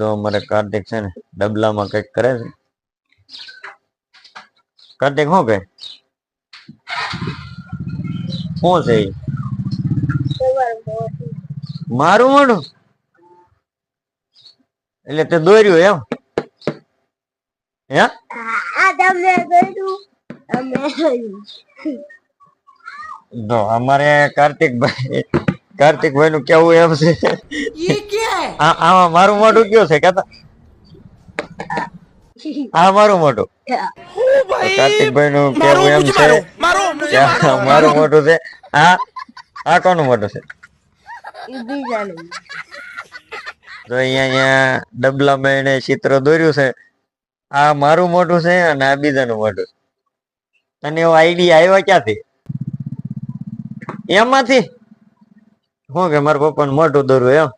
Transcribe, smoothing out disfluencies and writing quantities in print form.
તો અમારે કાર્તિક છે ને ડબલામાં કઈક કરે છે. કાર્તિક શું કે શું છે ઈ? મારું મોઢું એટલે તે દોર્યું એમ હે? જો અમારે કાર્તિકભાઈ નું કેવું એમ છે આમાં મારું મોઢું કયું છે કેતા આ મારું મોઢું કાર્તિકભાઈ નું કેવું એમ છે મારું મોઢું છે. આ કોનું મોઢું છે? તો અહીંયા ડબલામાં એને ચિત્ર દોર્યું છે. આ મારું મોઢું છે અને આ બીજાનું મોઢું છે. તને એવો આઈડિયા આવ્યો ક્યાંથી? એમાંથી શું કે મારા પપ્પાનું મોઢું દોરવું એમ?